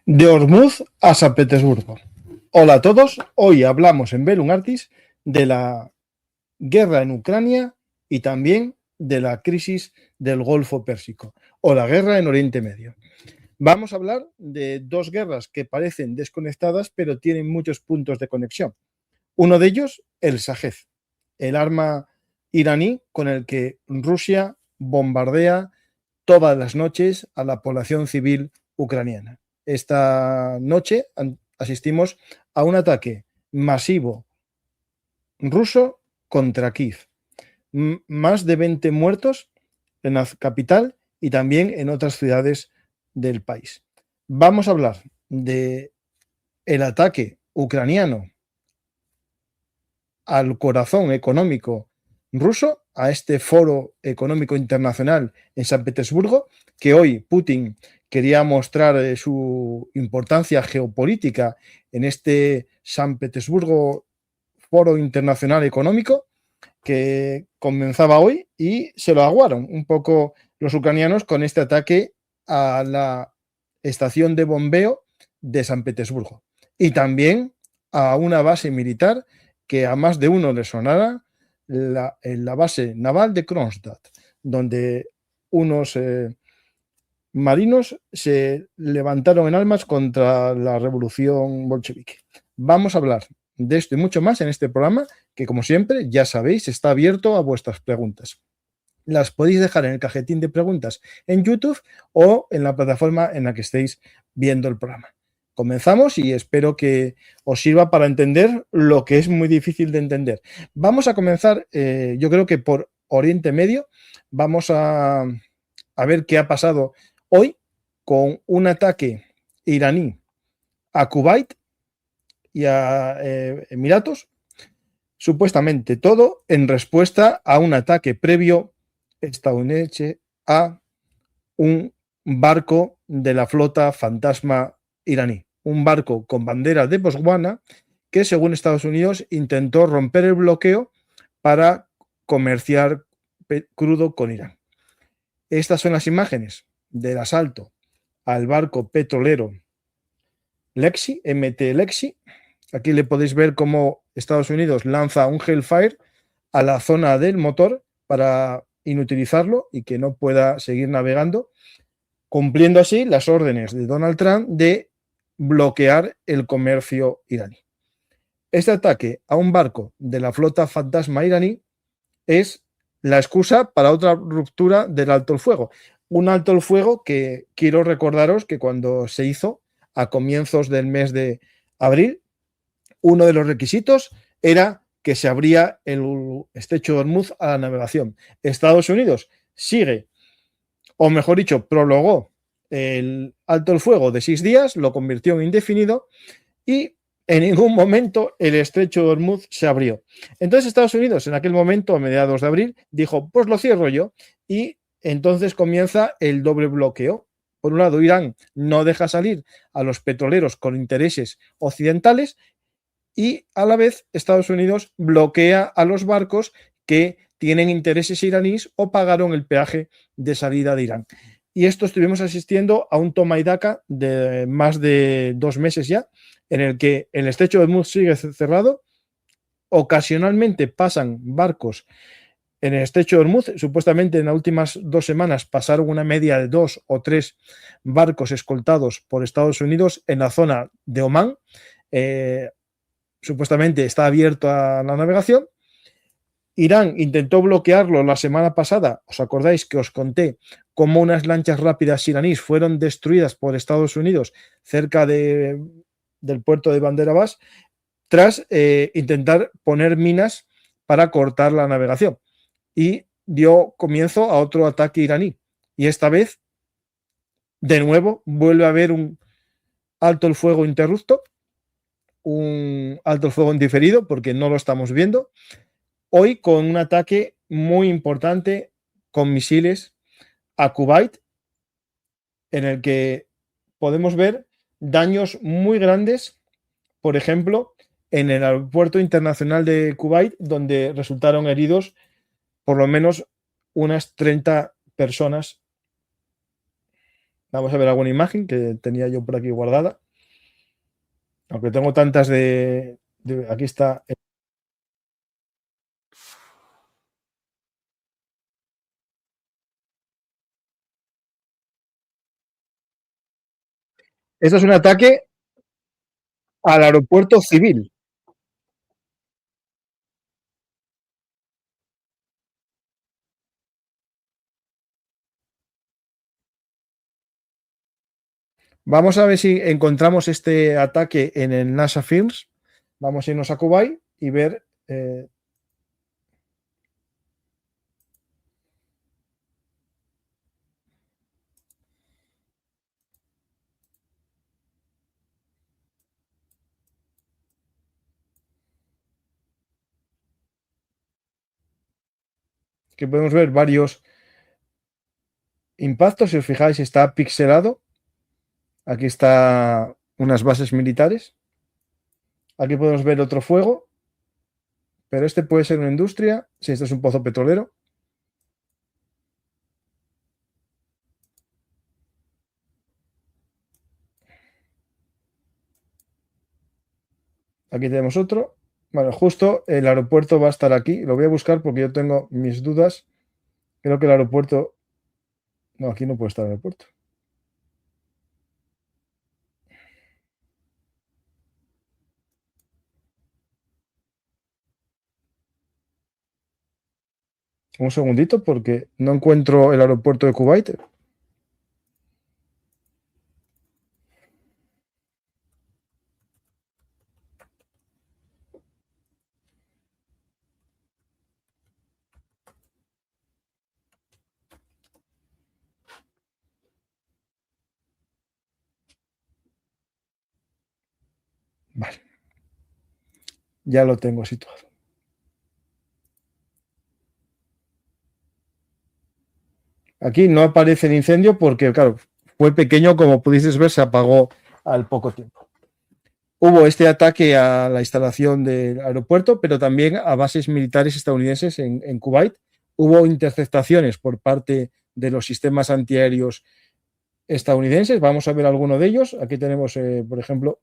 De Hormuz a San Petersburgo. Hola a todos, hoy hablamos en Velum Artis de la guerra en Ucrania y también de la crisis del Golfo Pérsico o la guerra en Oriente Medio. Vamos a hablar de dos guerras que parecen desconectadas pero tienen muchos puntos de conexión. Uno de ellos, el Sajed, el arma iraní con el que Rusia bombardea todas las noches a la población civil ucraniana. Esta noche asistimos a un ataque masivo ruso contra Kiev. Más de 20 muertos en la capital y también en otras ciudades del país. Vamos a hablar de el ataque ucraniano al corazón económico ruso, a este foro económico internacional en San Petersburgo, que hoy Putin quería mostrar su importancia geopolítica en este San Petersburgo Foro Internacional Económico que comenzaba hoy, y se lo aguaron un poco los ucranianos con este ataque a la estación de bombeo de San Petersburgo y también a una base militar que a más de uno le sonara, la base naval de Kronstadt, donde unos marinos se levantaron en armas contra la revolución bolchevique. Vamos a hablar de esto y mucho más en este programa, que como siempre, ya sabéis, está abierto a vuestras preguntas. Las podéis dejar en el cajetín de preguntas en YouTube o en la plataforma en la que estéis viendo el programa. Comenzamos y espero que os sirva para entender lo que es muy difícil de entender. Vamos a comenzar, yo creo que por Oriente Medio. Vamos a ver qué ha pasado hoy con un ataque iraní a Kuwait y a Emiratos, supuestamente todo en respuesta a un ataque previo estadounidense a un barco de la flota fantasma iraní, un barco con bandera de Botswana que, según Estados Unidos, intentó romper el bloqueo para comerciar crudo con Irán. Estas son las imágenes del asalto al barco petrolero Lexi, MT Lexi. Aquí le podéis ver cómo Estados Unidos lanza un Hellfire a la zona del motor para inutilizarlo y que no pueda seguir navegando, cumpliendo así las órdenes de Donald Trump de bloquear el comercio iraní. Este ataque a un barco de la flota fantasma iraní es la excusa para otra ruptura del alto el fuego. Un alto el fuego que quiero recordaros que cuando se hizo a comienzos del mes de abril, uno de los requisitos era que se abría el estrecho de Hormuz a la navegación. Estados Unidos sigue, o mejor dicho, prolongó el alto el fuego de 6 días, lo convirtió en indefinido y en ningún momento el estrecho de Hormuz se abrió. Entonces Estados Unidos en aquel momento, a mediados de abril, dijo, pues lo cierro yo, y entonces comienza el doble bloqueo. Por un lado, Irán no deja salir a los petroleros con intereses occidentales y a la vez Estados Unidos bloquea a los barcos que tienen intereses iraníes o pagaron el peaje de salida de Irán. Y esto estuvimos asistiendo a un toma y daca de más de 2 meses ya, en el que el estrecho de Hormuz sigue cerrado. Ocasionalmente pasan barcos en el estrecho de Hormuz. Supuestamente en las últimas 2 semanas pasaron una media de 2 o 3 barcos escoltados por Estados Unidos en la zona de Omán. Supuestamente está abierto a la navegación. Irán intentó bloquearlo la semana pasada. ¿Os acordáis que os conté cómo unas lanchas rápidas iraníes fueron destruidas por Estados Unidos cerca del puerto de Bandar Abbas tras intentar poner minas para cortar la navegación? Y dio comienzo a otro ataque iraní. Y esta vez, de nuevo, vuelve a haber un alto el fuego interrupto, un alto el fuego en diferido, porque no lo estamos viendo. Hoy con un ataque muy importante con misiles a Kuwait, en el que podemos ver daños muy grandes, por ejemplo, en el aeropuerto internacional de Kuwait, donde resultaron heridos por lo menos unas 30 personas Vamos a ver alguna imagen que tenía yo por aquí guardada. Aunque tengo tantas aquí está. Esto es un ataque al aeropuerto civil. Vamos a ver si encontramos este ataque en el NASA Films. Vamos a irnos a Kuwait y ver. Que podemos ver varios impactos. Si os fijáis, está pixelado. Aquí está unas bases militares. Aquí podemos ver otro fuego. Pero este puede ser una industria. Si este es un pozo petrolero. Aquí tenemos otro. Bueno, justo el aeropuerto va a estar aquí. Lo voy a buscar porque yo tengo mis dudas. Creo que el aeropuerto. No, aquí no puede estar el aeropuerto. Un segundito porque no encuentro el aeropuerto de Kuwait. Vale. Ya lo tengo situado. Aquí no aparece el incendio porque, claro, fue pequeño, como pudiste ver, se apagó al poco tiempo. Hubo este ataque a la instalación del aeropuerto, pero también a bases militares estadounidenses en Kuwait. Hubo interceptaciones por parte de los sistemas antiaéreos estadounidenses. Vamos a ver alguno de ellos. Aquí tenemos, por ejemplo,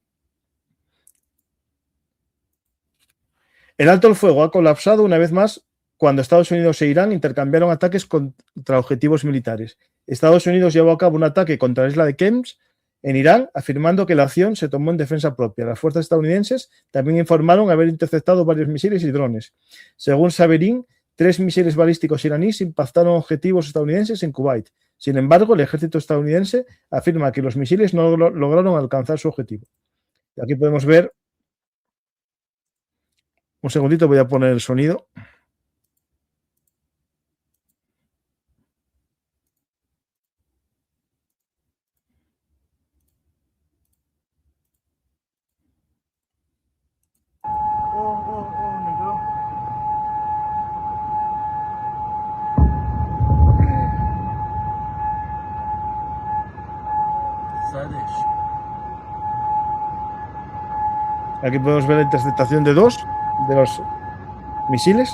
el alto el fuego ha colapsado una vez más cuando Estados Unidos e Irán intercambiaron ataques contra objetivos militares. Estados Unidos llevó a cabo un ataque contra la isla de Kems en Irán, afirmando que la acción se tomó en defensa propia. Las fuerzas estadounidenses también informaron haber interceptado varios misiles y drones. Según Saberín, 3 misiles balísticos iraníes impactaron objetivos estadounidenses en Kuwait. Sin embargo, el ejército estadounidense afirma que los misiles no lograron alcanzar su objetivo. Y aquí podemos ver, un segundito, voy a poner el sonido. Aquí podemos ver la interceptación de 2 de los misiles.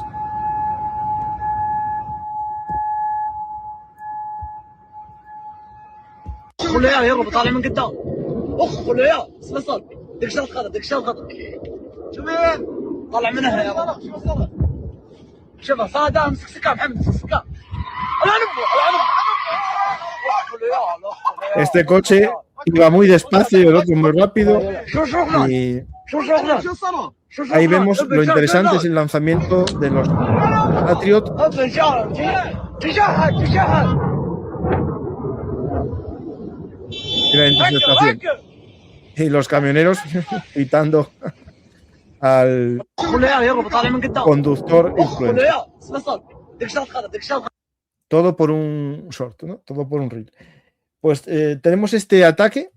خليها يهرب طالع من قدام اخ خليها وصل دق شال خطر دق شال خطر شو مين طلع منها يا رب شو وصل شوفها صادة امسك سكان محمد امسك سكان Este coche iba muy despacio y el otro muy rápido. Y ahí vemos lo interesante es el lanzamiento de los Patriot. Y la interceptación. Y los camioneros gritando al conductor influencer. Todo por un short, ¿no? Todo por un reel. Pues tenemos este ataque,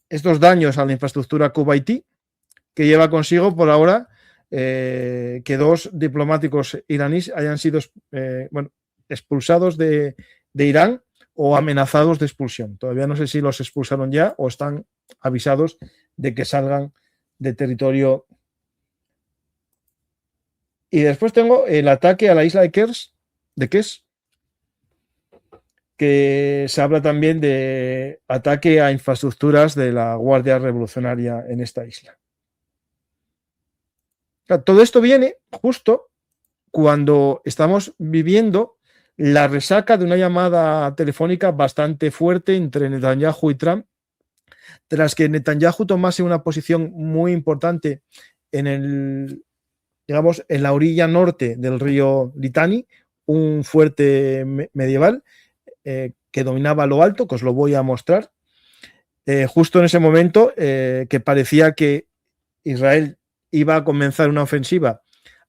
estos daños a la infraestructura kuwaití, que lleva consigo por ahora que 2 diplomáticos iraníes hayan sido expulsados de Irán o amenazados de expulsión. Todavía no sé si los expulsaron ya o están avisados de que salgan de territorio. Y después tengo el ataque a la isla de Kers, que se habla también de ataque a infraestructuras de la Guardia Revolucionaria en esta isla. Todo esto viene justo cuando estamos viviendo la resaca de una llamada telefónica bastante fuerte entre Netanyahu y Trump, tras que Netanyahu tomase una posición muy importante en la orilla norte del río Litani, un fuerte medieval que dominaba lo alto, que os lo voy a mostrar. Justo en ese momento que parecía que Israel iba a comenzar una ofensiva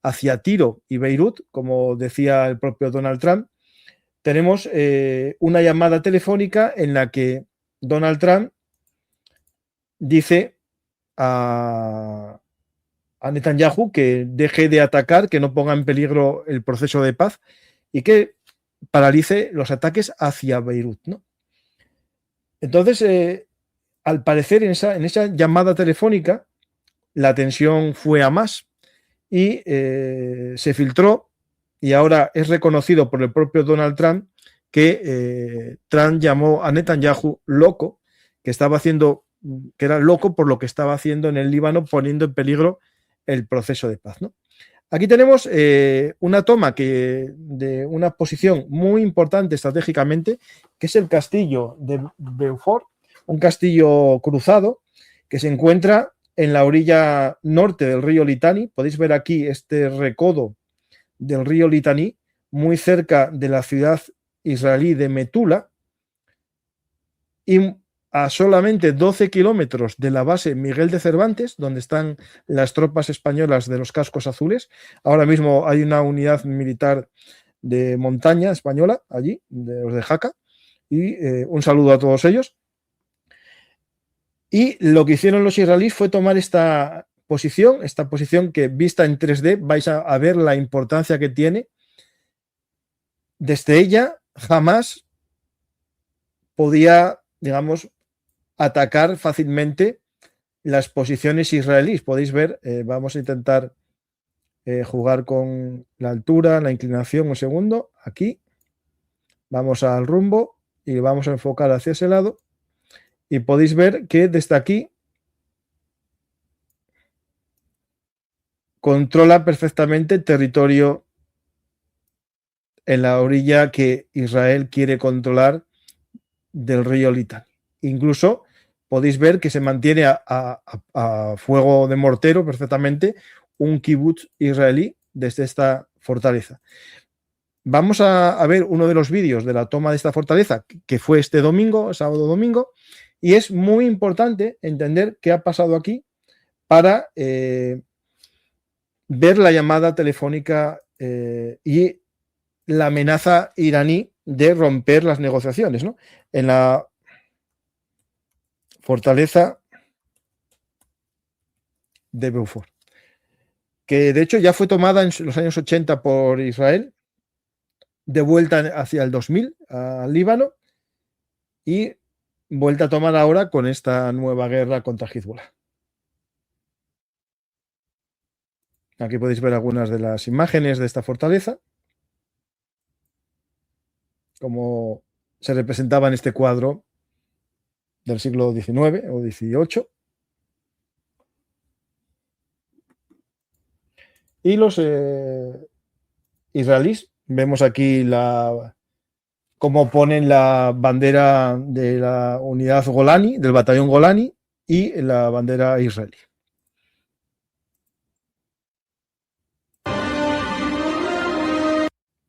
hacia Tiro y Beirut, como decía el propio Donald Trump, tenemos una llamada telefónica en la que Donald Trump dice a Netanyahu que deje de atacar, que no ponga en peligro el proceso de paz y que paralice los ataques hacia Beirut, ¿no? Entonces, al parecer, en esa llamada telefónica, la tensión fue a más y se filtró, y ahora es reconocido por el propio Donald Trump que Trump llamó a Netanyahu loco, que era loco por lo que estaba haciendo en el Líbano, poniendo en peligro el proceso de paz, ¿no? Aquí tenemos una toma de una posición muy importante estratégicamente, que es el castillo de Beaufort, un castillo cruzado que se encuentra en la orilla norte del río Litani. Podéis ver aquí este recodo del río Litani, muy cerca de la ciudad israelí de Metula, y a solamente 12 kilómetros de la base Miguel de Cervantes, donde están las tropas españolas de los cascos azules. Ahora mismo hay una unidad militar de montaña española allí, de los de Jaca, y un saludo a todos ellos. Y lo que hicieron los israelíes fue tomar esta posición que vista en 3D vais a ver la importancia que tiene. Desde ella jamás podía, digamos, atacar fácilmente las posiciones israelíes. Podéis ver, vamos a intentar jugar con la altura, la inclinación, un segundo, aquí. Vamos al rumbo y vamos a enfocar hacia ese lado. Y podéis ver que desde aquí controla perfectamente territorio en la orilla que Israel quiere controlar del río Litani. Incluso podéis ver que se mantiene a fuego de mortero perfectamente un kibutz israelí desde esta fortaleza. Vamos a ver uno de los vídeos de la toma de esta fortaleza, que fue este domingo, sábado domingo, y es muy importante entender qué ha pasado aquí para ver la llamada telefónica y la amenaza iraní de romper las negociaciones, ¿no? En la fortaleza de Beaufort, que de hecho ya fue tomada en los años 80 por Israel, de vuelta hacia el 2000 al Líbano y vuelta a tomar ahora con esta nueva guerra contra Hezbollah. Aquí podéis ver algunas de las imágenes de esta fortaleza, como se representaba en este cuadro del siglo XIX o XVIII. Y los israelíes, vemos aquí cómo ponen la bandera de la unidad Golani, del batallón Golani, y la bandera israelí.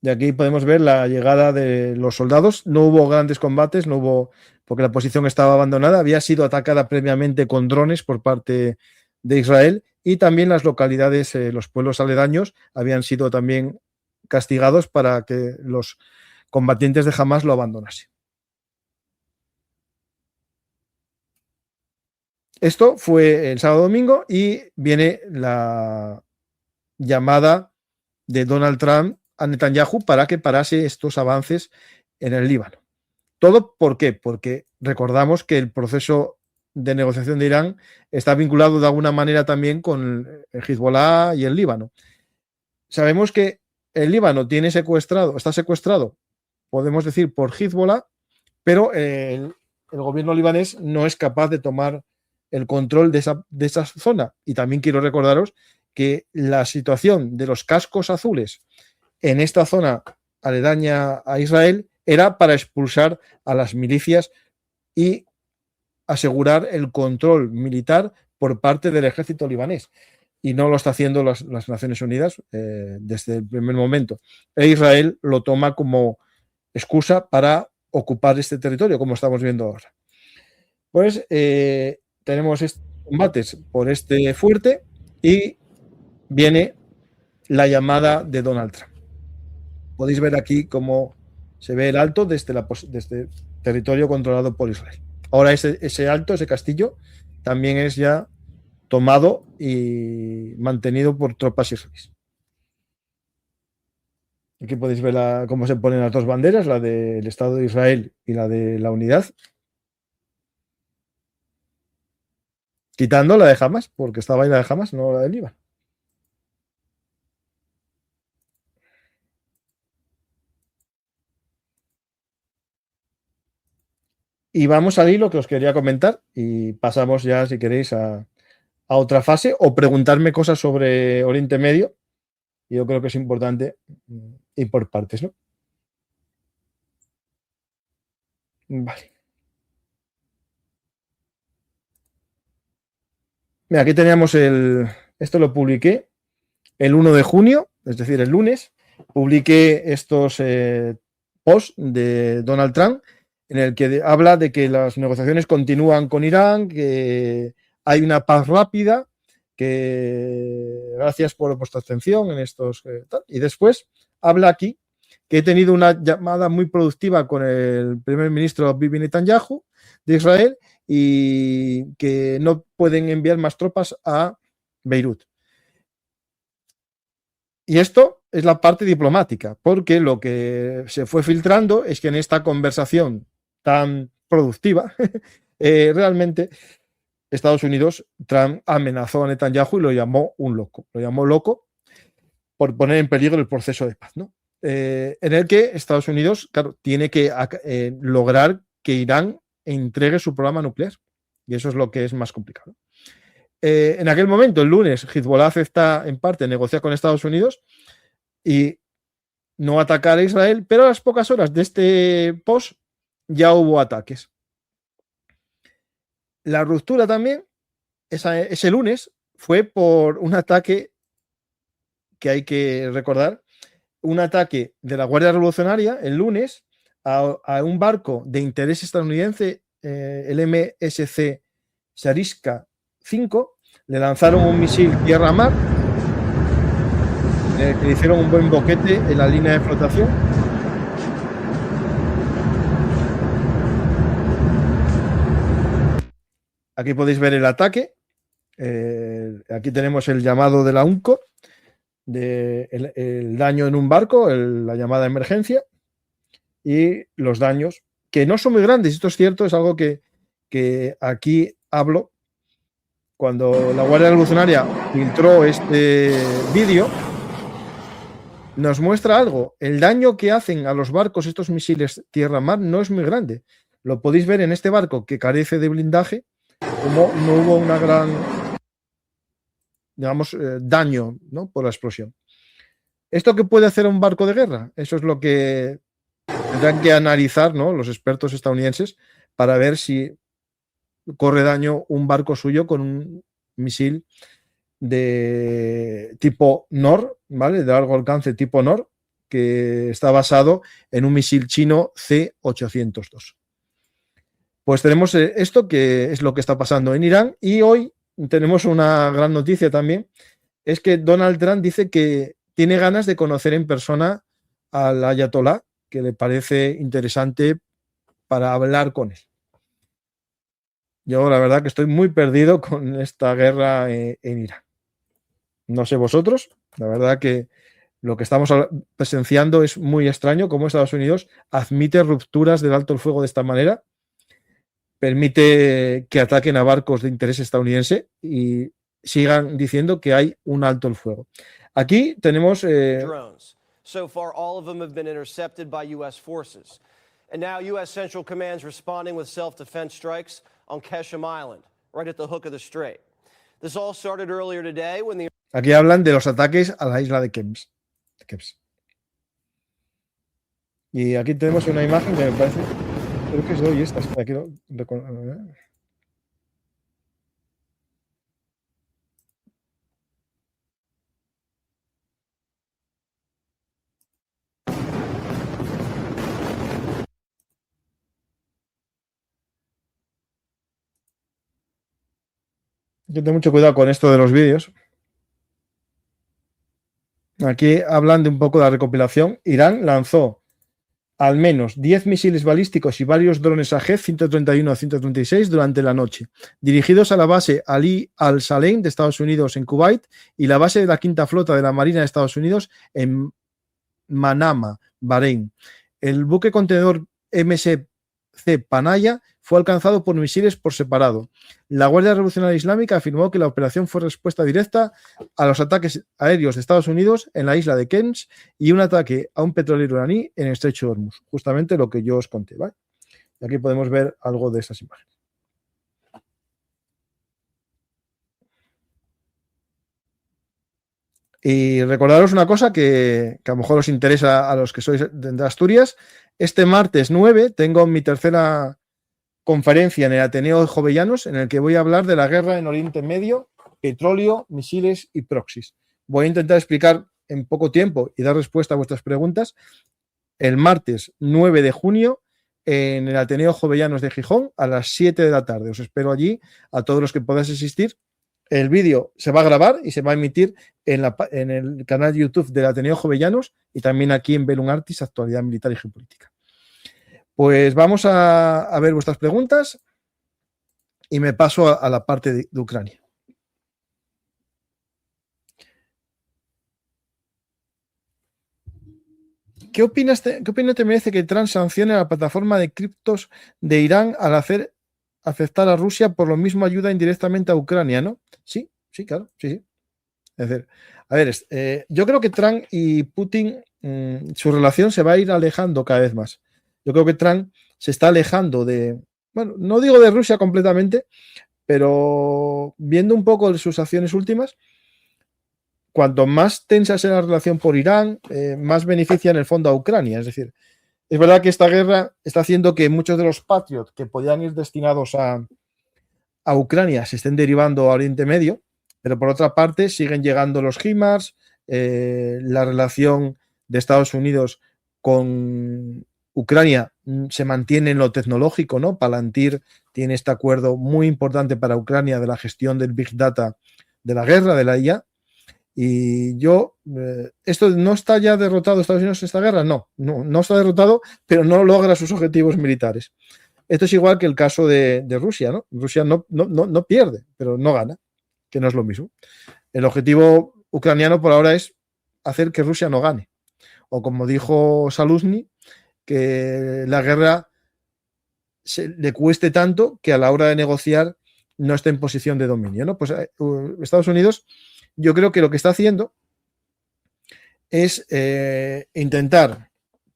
Y aquí podemos ver la llegada de los soldados. No hubo grandes combates, porque la posición estaba abandonada. Había sido atacada previamente con drones por parte de Israel, y también las localidades, los pueblos aledaños, habían sido también castigados para que los combatientes de Hamas lo abandonasen. Esto fue el sábado domingo y viene la llamada de Donald Trump a Netanyahu para que parase estos avances en el Líbano. ¿Todo por qué? Porque recordamos que el proceso de negociación de Irán está vinculado de alguna manera también con el Hezbollah y el Líbano. Sabemos que el Líbano está secuestrado, podemos decir, por Hezbollah, pero el gobierno libanés no es capaz de tomar el control de esa zona. Y también quiero recordaros que la situación de los cascos azules en esta zona aledaña a Israel era para expulsar a las milicias y asegurar el control militar por parte del ejército libanés. Y no lo está haciendo las Naciones Unidas desde el primer momento. E Israel lo toma como excusa para ocupar este territorio, como estamos viendo ahora. Pues tenemos estos combates por este fuerte y viene la llamada de Donald Trump. Podéis ver aquí cómo se ve el alto desde territorio controlado por Israel. Ahora ese alto, ese castillo, también es ya tomado y mantenido por tropas israelíes. Aquí podéis ver cómo se ponen las dos banderas, la del Estado de Israel y la de la unidad. Quitando la de Hamas, porque estaba ahí la de Hamas, no la del Líbano. Y vamos al hilo que os quería comentar y pasamos ya, si queréis, a otra fase o preguntarme cosas sobre Oriente Medio. Yo creo que es importante ir por partes, ¿no? Vale. Mira, aquí teníamos esto lo publiqué el 1 de junio, es decir, el lunes, publiqué estos posts de Donald Trump en el que habla de que las negociaciones continúan con Irán, que hay una paz rápida, que gracias por vuestra atención en estos... y después habla aquí que he tenido una llamada muy productiva con el primer ministro Bibi Netanyahu de Israel y que no pueden enviar más tropas a Beirut. Y esto es la parte diplomática, porque lo que se fue filtrando es que en esta conversación tan productiva, realmente Estados Unidos, Trump amenazó a Netanyahu y lo llamó un loco. Lo llamó loco por poner en peligro el proceso de paz, ¿no? En el que Estados Unidos, claro, tiene que lograr que Irán entregue su programa nuclear. Y eso es lo que es más complicado. En aquel momento, el lunes, Hezbollah está en parte negociar con Estados Unidos y no atacar a Israel, pero a las pocas horas de este post ya hubo ataques. La ruptura también, ese lunes, fue por un ataque que hay que recordar, un ataque de la Guardia Revolucionaria el lunes a un barco de interés estadounidense, el MSC Sariska 5, le lanzaron un misil tierra-mar, le hicieron un buen boquete en la línea de flotación. Aquí podéis ver el ataque. Aquí tenemos el llamado de la UNCO, el daño en un barco, la llamada de emergencia y los daños, que no son muy grandes. Esto es cierto, es algo que aquí hablo. Cuando la Guardia Revolucionaria filtró este vídeo, nos muestra algo. El daño que hacen a los barcos estos misiles tierra-mar no es muy grande. Lo podéis ver en este barco que carece de blindaje, como no hubo una gran, digamos, daño, ¿no?, por la explosión. ¿Esto qué puede hacer un barco de guerra? Eso es lo que tendrán que analizar, ¿no?, los expertos estadounidenses para ver si corre daño un barco suyo con un misil de tipo NOR, ¿vale?, de largo alcance tipo NOR, que está basado en un misil chino C-802. Pues tenemos esto, que es lo que está pasando en Irán, y hoy tenemos una gran noticia también, es que Donald Trump dice que tiene ganas de conocer en persona al ayatolá, que le parece interesante para hablar con él. Yo la verdad que estoy muy perdido con esta guerra en Irán. No sé vosotros, la verdad que lo que estamos presenciando es muy extraño, cómo Estados Unidos admite rupturas del alto el fuego de esta manera, permite que ataquen a barcos de interés estadounidense y sigan diciendo que hay un alto el fuego. Aquí tenemos... drones. So far, all of them have been intercepted by U.S. forces. And now U.S. Central Command's responding with self-defense strikes on Keshem Island, right at the hook of the strait. This all started earlier today when the... Aquí hablan de los ataques a la isla de Kebs. Y aquí tenemos una imagen que me parece... Creo que es de hoy esta. Espera, quiero... Yo tengo mucho cuidado con esto de los vídeos. Aquí hablan de un poco de la recopilación. Irán lanzó al menos 10 misiles balísticos y varios drones AG 131 a 136 durante la noche, dirigidos a la base Ali al-Salem de Estados Unidos en Kuwait y la base de la quinta flota de la Marina de Estados Unidos en Manama, Bahrein. El buque contenedor MSC Panaya fue alcanzado por misiles por separado. La Guardia Revolucionaria Islámica afirmó que la operación fue respuesta directa a los ataques aéreos de Estados Unidos en la isla de Kens y un ataque a un petrolero iraní en el estrecho de Hormuz. Justamente lo que yo os conté, ¿vale? Y aquí podemos ver algo de esas imágenes. Y recordaros una cosa que a lo mejor os interesa a los que sois de Asturias. Este martes 9 tengo mi tercera conferencia en el Ateneo de Jovellanos, en el que voy a hablar de la guerra en Oriente Medio, petróleo, misiles y proxies. Voy a intentar explicar en poco tiempo y dar respuesta a vuestras preguntas el martes 9 de junio en el Ateneo Jovellanos de Gijón a las 7 de la tarde. Os espero allí a todos los que podáis asistir. El vídeo se va a grabar y se va a emitir en el canal YouTube del Ateneo Jovellanos y también aquí en Velum Artis, Actualidad Militar y Geopolítica. Pues vamos a ver vuestras preguntas y me paso a la parte de Ucrania. ¿Qué opinión te merece que Trump sancione a la plataforma de criptos de Irán al hacer aceptar a Rusia, por lo mismo ayuda indirectamente a Ucrania, ¿no? Sí, claro, sí. Es decir, a ver, yo creo que Trump y Putin, su relación se va a ir alejando cada vez más. Yo creo que Trump se está alejando de, bueno, no digo de Rusia completamente, pero viendo un poco sus acciones últimas, cuanto más tensa sea la relación por Irán, más beneficia en el fondo a Ucrania. Es decir, es verdad que esta guerra está haciendo que muchos de los Patriot que podían ir destinados a Ucrania se estén derivando a Oriente Medio, pero por otra parte siguen llegando los HIMARS, la relación de Estados Unidos con Ucrania se mantiene en lo tecnológico, ¿no? Palantir tiene este acuerdo muy importante para Ucrania de la gestión del Big Data de la guerra, de la IA. Y ¿esto no está ya derrotado Estados Unidos en esta guerra? No está derrotado, pero no logra sus objetivos militares. Esto es igual que el caso de Rusia, ¿no? Rusia no pierde, pero no gana, que no es lo mismo. El objetivo ucraniano por ahora es hacer que Rusia no gane. O como dijo Zaluzny, que la guerra le cueste tanto que a la hora de negociar no esté en posición de dominio, ¿no? Pues Estados Unidos, yo creo que lo que está haciendo es intentar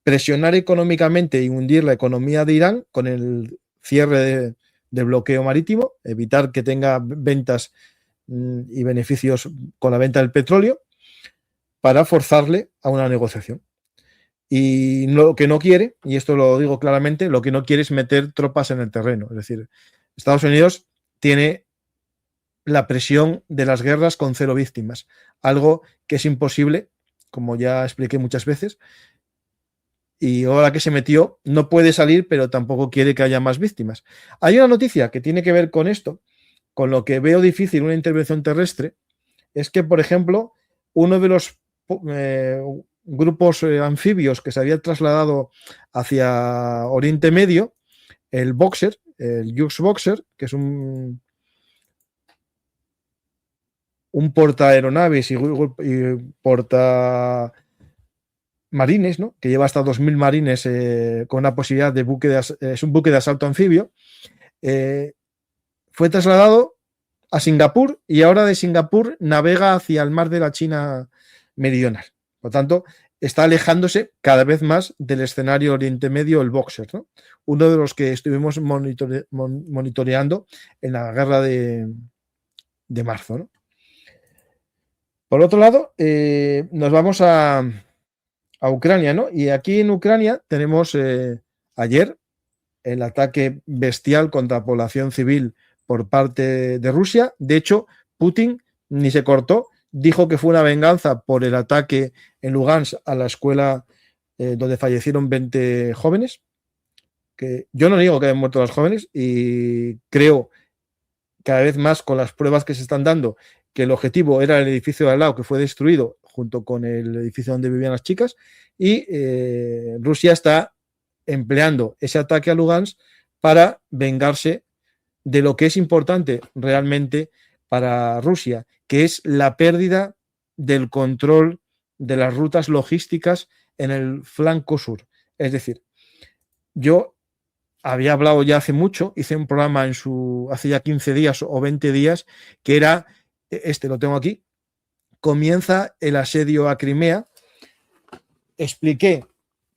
presionar económicamente y hundir la economía de Irán con el cierre de bloqueo marítimo, evitar que tenga ventas y beneficios con la venta del petróleo para forzarle a una negociación. Y lo que no quiere, y esto lo digo claramente, lo que no quiere es meter tropas en el terreno. Es decir, Estados Unidos tiene la presión de las guerras con 0 víctimas, algo que es imposible, como ya expliqué muchas veces, y ahora que se metió no puede salir, pero tampoco quiere que haya más víctimas. Hay una noticia que tiene que ver con esto, con lo que veo difícil una intervención terrestre, es que, por ejemplo, uno de los grupos anfibios que se había trasladado hacia Oriente Medio, el Boxer, el Yux Boxer, que es un portaaeronaves y porta marines, ¿no? Que lleva hasta 2.000 marines con una posibilidad de buque es un buque de asalto anfibio, fue trasladado a Singapur y ahora de Singapur navega hacia el mar de la China meridional. Por tanto, está alejándose cada vez más del escenario Oriente Medio, el Boxer, ¿no? Uno de los que estuvimos monitoreando en la guerra de marzo, ¿no? Por otro lado, nos vamos a Ucrania, ¿no? Y aquí en Ucrania tenemos ayer el ataque bestial contra población civil por parte de Rusia. De hecho, Putin ni se cortó, dijo que fue una venganza por el ataque en Lugansk a la escuela donde fallecieron 20 jóvenes. Que yo no digo que hayan muerto los jóvenes y creo cada vez más con las pruebas que se están dando que el objetivo era el edificio de al lado que fue destruido junto con el edificio donde vivían las chicas y Rusia está empleando ese ataque a Lugansk para vengarse de lo que es importante realmente para Rusia, que es la pérdida del control de las rutas logísticas en el flanco sur. Es decir, yo había hablado ya hace mucho, hice un programa hace ya 15 días o 20 días, que era, lo tengo aquí, comienza el asedio a Crimea. Expliqué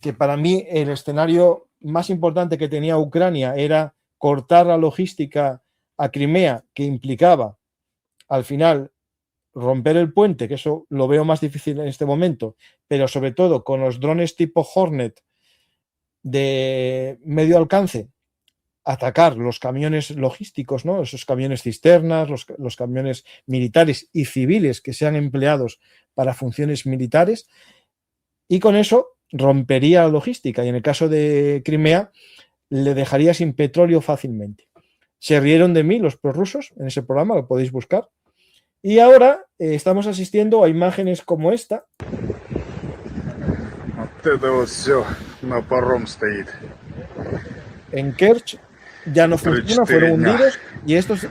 que para mí el escenario más importante que tenía Ucrania era cortar la logística a Crimea, que implicaba al final romper el puente, que eso lo veo más difícil en este momento, pero sobre todo con los drones tipo Hornet de medio alcance, atacar los camiones logísticos, ¿no? Esos camiones cisternas, los camiones militares y civiles que sean empleados para funciones militares, y con eso rompería la logística y en el caso de Crimea le dejaría sin petróleo fácilmente. Se rieron de mí los prorrusos en ese programa, lo podéis buscar. Y ahora estamos asistiendo a imágenes como esta. En Kerch ya no funciona, fueron hundidos y estos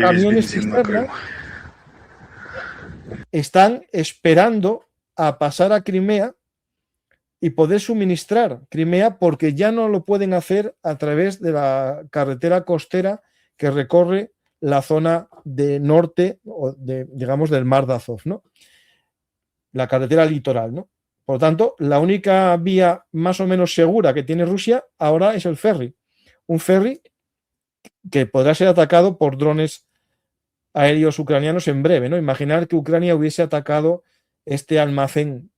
camiones cisterna están esperando a pasar a Crimea y poder suministrar Crimea porque ya no lo pueden hacer a través de la carretera costera que recorre la zona de norte, digamos, del Mar de Azov, ¿no? La carretera litoral, ¿no? Por lo tanto, la única vía más o menos segura que tiene Rusia ahora es el ferry. Un ferry que podrá ser atacado por drones aéreos ucranianos en breve, ¿no? Imaginar que Ucrania hubiese atacado este almacén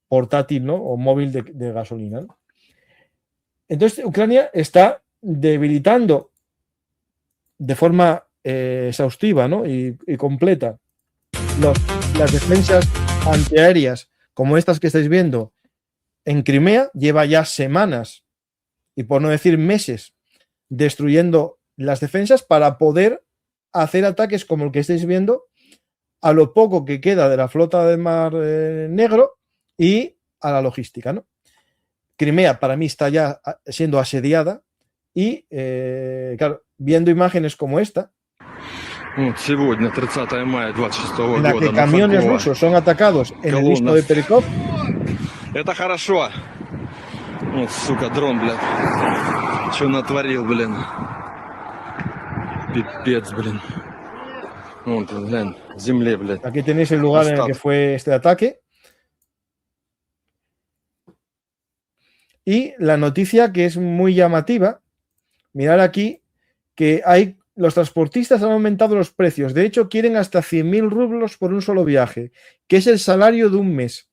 portátil, ¿no? O móvil de gasolina, ¿no? Entonces, Ucrania está debilitando de forma exhaustiva, ¿no? y completa las defensas antiaéreas como estas que estáis viendo en Crimea. Lleva ya semanas y por no decir meses destruyendo las defensas para poder hacer ataques como el que estáis viendo a lo poco que queda de la flota del Mar Negro y a la logística, ¿no? Crimea para mí está ya siendo asediada y, claro, viendo imágenes como esta, en la que camiones rusos son atacados en el istmo de Perikov. Это хорошо. Вот, сука, дрон, блядь. Что натворил, блин. Пипец, блин. Вот, блин, в земле, блядь. Aquí tenéis el lugar en el que fue este ataque. Y la noticia que es muy llamativa, mirad aquí que los transportistas han aumentado los precios. De hecho, quieren hasta 100.000 rublos por un solo viaje, que es el salario de un mes.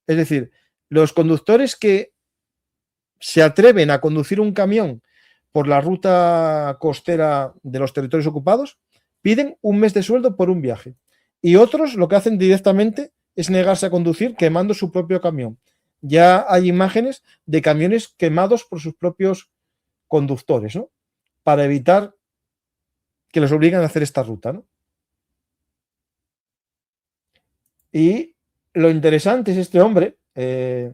Es decir, los conductores que se atreven a conducir un camión por la ruta costera de los territorios ocupados piden un mes de sueldo por un viaje. Y otros lo que hacen directamente es negarse a conducir quemando su propio camión. Ya hay imágenes de camiones quemados por sus propios conductores, ¿no? Para evitar que los obliguen a hacer esta ruta, ¿no? Y lo interesante es este hombre, que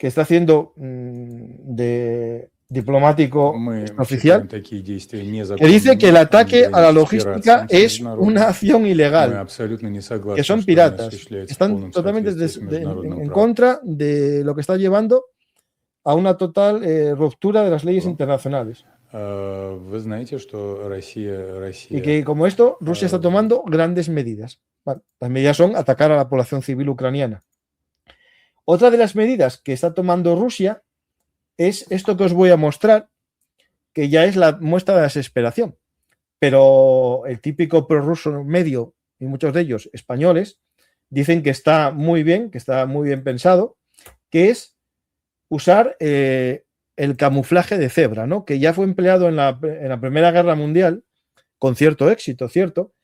está haciendo de diplomático oficial, que dice que el ataque a la logística es una acción ilegal, que son piratas, están totalmente en contra de lo que está llevando a una total ruptura de las leyes internacionales. Y que como esto, Rusia está tomando grandes medidas. Bueno, las medidas son atacar a la población civil ucraniana. Otra de las medidas que está tomando Rusia es esto que os voy a mostrar, que ya es la muestra de desesperación. Pero el típico prorruso medio, y muchos de ellos españoles, dicen que está muy bien pensado, que es usar el camuflaje de cebra, ¿no? Que ya fue empleado en la Primera Guerra Mundial, con cierto éxito, cierto,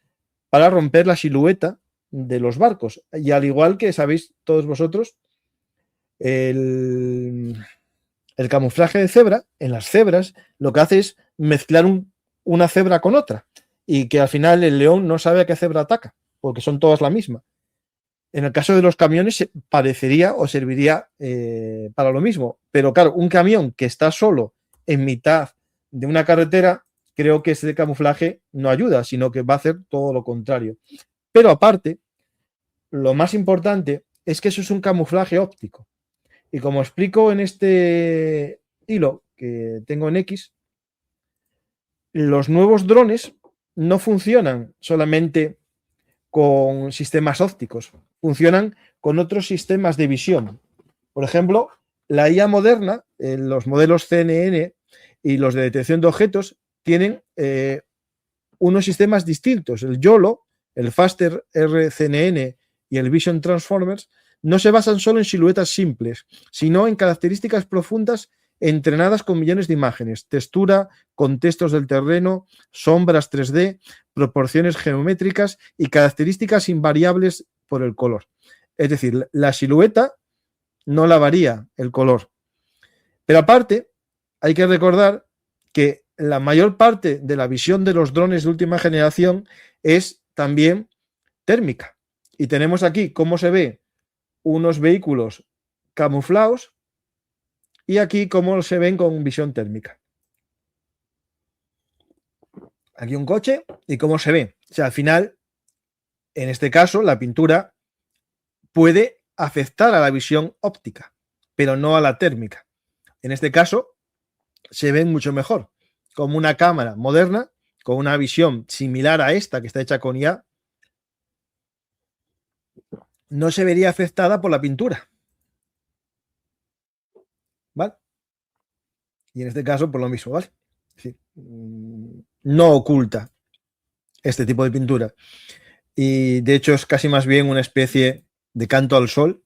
para romper la silueta de los barcos. Y al igual que sabéis todos vosotros, el camuflaje de cebra, en las cebras, lo que hace es mezclar una cebra con otra, y que al final el león no sabe a qué cebra ataca, porque son todas la misma. En el caso de los camiones parecería o serviría para lo mismo, pero claro, un camión que está solo en mitad de una carretera, creo que ese camuflaje no ayuda, sino que va a hacer todo lo contrario. Pero aparte, lo más importante es que eso es un camuflaje óptico. Y como explico en este hilo que tengo en X, los nuevos drones no funcionan solamente con sistemas ópticos, funcionan con otros sistemas de visión. Por ejemplo, la IA moderna, los modelos CNN y los de detección de objetos, tienen unos sistemas distintos. El YOLO, el Faster RCNN y el Vision Transformers no se basan solo en siluetas simples, sino en características profundas entrenadas con millones de imágenes, textura, contextos del terreno, sombras 3D, proporciones geométricas y características invariables por el color. Es decir, la silueta no la varía el color. Pero aparte, hay que recordar que la mayor parte de la visión de los drones de última generación es también térmica. Y tenemos aquí cómo se ve unos vehículos camuflados y aquí cómo se ven con visión térmica. Aquí un coche y cómo se ve. O sea, al final, en este caso, la pintura puede afectar a la visión óptica, pero no a la térmica. En este caso, se ven mucho mejor. Como una cámara moderna, con una visión similar a esta, que está hecha con IA, no se vería afectada por la pintura. ¿Vale? Y en este caso, por lo mismo, ¿vale? Es decir, no oculta este tipo de pintura. Y de hecho es casi más bien una especie de canto al sol.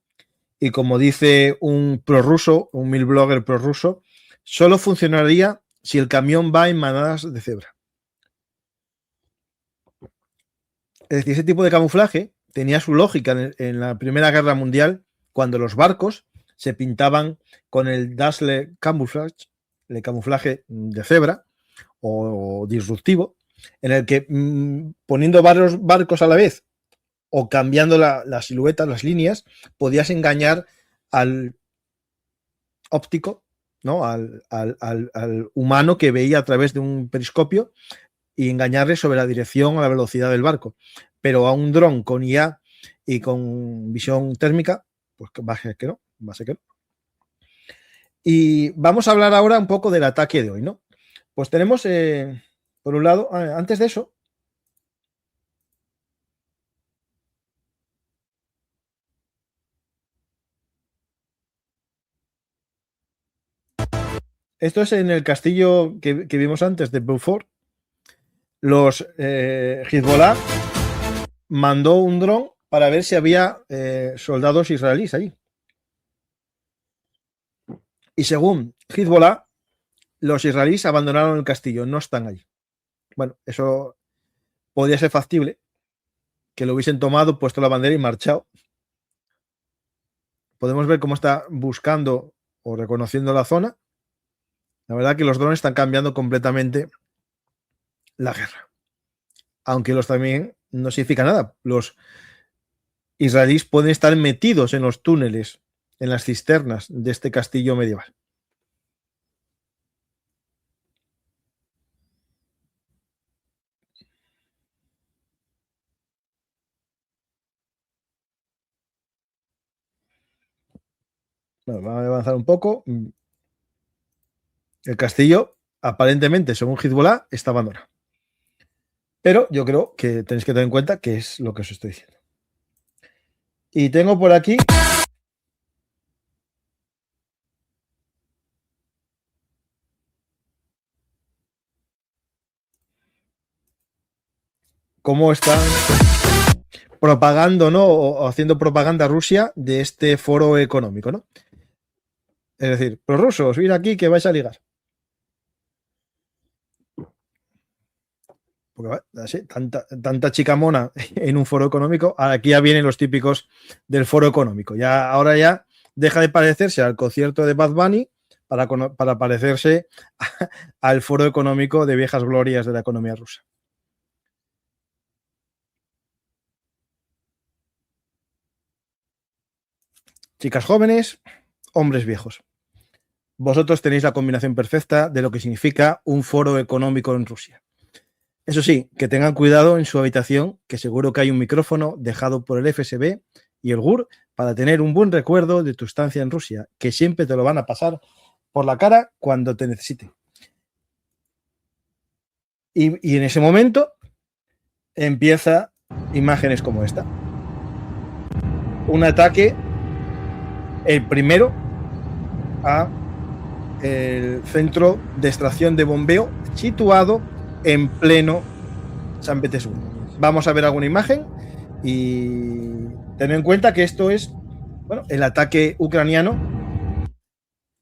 Y como dice un prorruso, un milblogger prorruso, solo funcionaría si el camión va en manadas de cebra. Es decir, ese tipo de camuflaje tenía su lógica en la Primera Guerra Mundial, cuando los barcos se pintaban con el Dazzle Camouflage, el camuflaje de cebra o disruptivo, en el que poniendo varios barcos a la vez o cambiando la silueta, las líneas, podías engañar al óptico, ¿no? al humano que veía a través de un periscopio y engañarle sobre la dirección o la velocidad del barco. Pero a un dron con IA y con visión térmica, pues va a ser que no, va a ser que no. Y vamos a hablar ahora un poco del ataque de hoy, ¿no? Pues tenemos, por un lado, antes de eso, esto es en el castillo que vimos antes de Beaufort. Los Hezbollah mandó un dron para ver si había soldados israelíes allí. Y según Hezbollah, los israelíes abandonaron el castillo, no están allí. Bueno, eso podría ser factible, que lo hubiesen tomado, puesto la bandera y marchado. Podemos ver cómo está buscando o reconociendo la zona. La verdad que los drones están cambiando completamente la guerra. Aunque los también no significa nada. Los israelíes pueden estar metidos en los túneles, en las cisternas de este castillo medieval. Bueno, vamos a avanzar un poco. El castillo, aparentemente, según Hezbollah, está abandonado. Pero yo creo que tenéis que tener en cuenta que es lo que os estoy diciendo. Y tengo por aquí cómo están propagando, ¿no? O haciendo propaganda Rusia de este foro económico, ¿no? Es decir, prorrusos, ir aquí que vais a ligar. Porque así, tanta chica mona en un foro económico, aquí ya vienen los típicos del foro económico. Ahora ya deja de parecerse al concierto de Bad Bunny para parecerse al foro económico de viejas glorias de la economía rusa. Chicas jóvenes, hombres viejos. Vosotros tenéis la combinación perfecta de lo que significa un foro económico en Rusia. Eso sí, que tengan cuidado en su habitación, que seguro que hay un micrófono dejado por el FSB y el GUR para tener un buen recuerdo de tu estancia en Rusia, que siempre te lo van a pasar por la cara cuando te necesiten. Y en ese momento empieza imágenes como esta. Un ataque, el primero, a el centro de extracción de bombeo situado en pleno San Petersburgo. Vamos a ver alguna imagen y tened en cuenta que esto es, bueno, el ataque ucraniano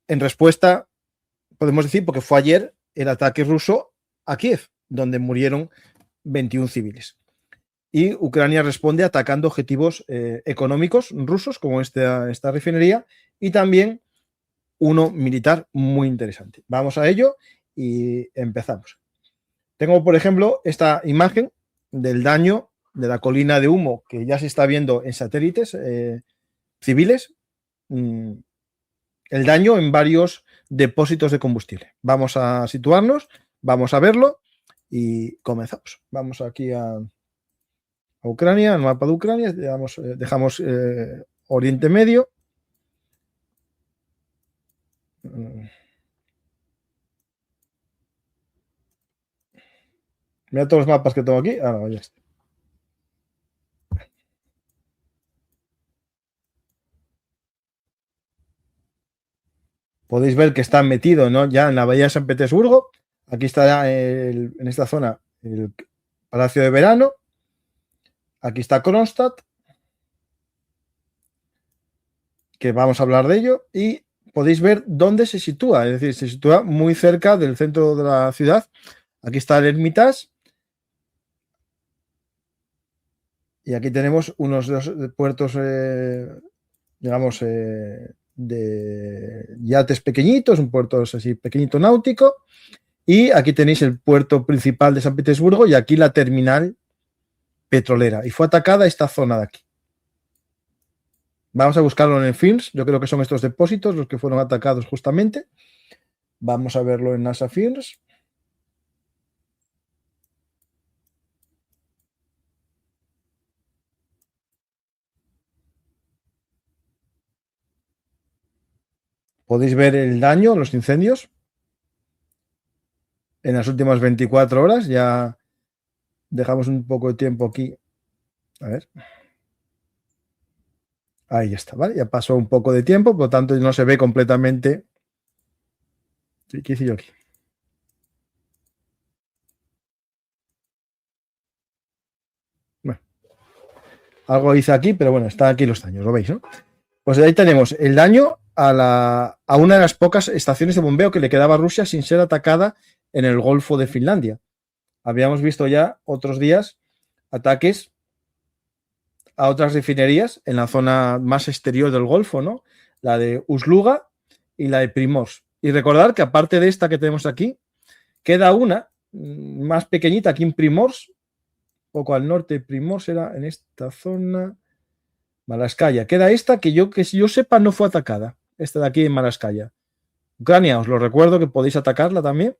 en respuesta, podemos decir, porque fue ayer el ataque ruso a Kiev, donde murieron 21 civiles. Y Ucrania responde atacando objetivos económicos rusos, como esta refinería, y también uno militar muy interesante. Vamos a ello y empezamos. Tengo, por ejemplo, esta imagen del daño de la colina de humo que ya se está viendo en satélites civiles. El daño en varios depósitos de combustible. Vamos a situarnos, vamos a verlo y comenzamos. Vamos aquí a Ucrania, al mapa de Ucrania, dejamos Oriente Medio. Mira todos los mapas que tengo aquí. Ah, no, ya está. Podéis ver que está metido, ¿no? Ya en la bahía de San Petersburgo. Aquí está en esta zona el Palacio de Verano. Aquí está Kronstadt, que vamos a hablar de ello. Y podéis ver dónde se sitúa. Es decir, se sitúa muy cerca del centro de la ciudad. Aquí está el Hermitage. Y aquí tenemos unos dos puertos, digamos, de yates pequeñitos, un puerto así pequeñito náutico. Y aquí tenéis el puerto principal de San Petersburgo y aquí la terminal petrolera. Y fue atacada esta zona de aquí. Vamos a buscarlo en el Films. Yo creo que son estos depósitos los que fueron atacados justamente. Vamos a verlo en NASA Films. Podéis ver el daño, los incendios. En las últimas 24 horas ya dejamos un poco de tiempo aquí. A ver. Ahí está, ¿vale? Ya pasó un poco de tiempo, por lo tanto no se ve completamente. ¿Qué hice yo aquí? Bueno, algo hice aquí, pero bueno, están aquí los daños, ¿lo veis, no? Pues ahí tenemos el daño a una de las pocas estaciones de bombeo que le quedaba a Rusia sin ser atacada en el Golfo de Finlandia. Habíamos visto ya otros días ataques a otras refinerías en la zona más exterior del Golfo, ¿no? La de Ust-Luga y la de Primorsk. Y recordar que aparte de esta que tenemos aquí, queda una más pequeñita aquí en Primorsk, poco al norte de Primorsk, era en esta zona, Malaskaya. Queda esta que yo sepa no fue atacada, esta de aquí en Malaskaya. Ucrania, os lo recuerdo que podéis atacarla también.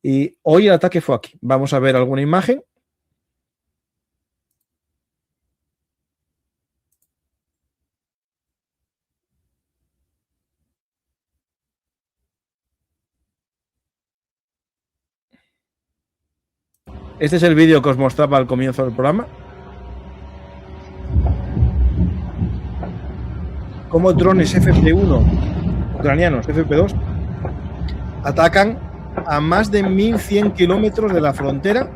Y hoy el ataque fue aquí. Vamos a ver alguna imagen. Este es el vídeo que os mostraba al comienzo del programa. cómo drones FP1 ucranianos, FP2, atacan a más de 1.100 kilómetros de la frontera.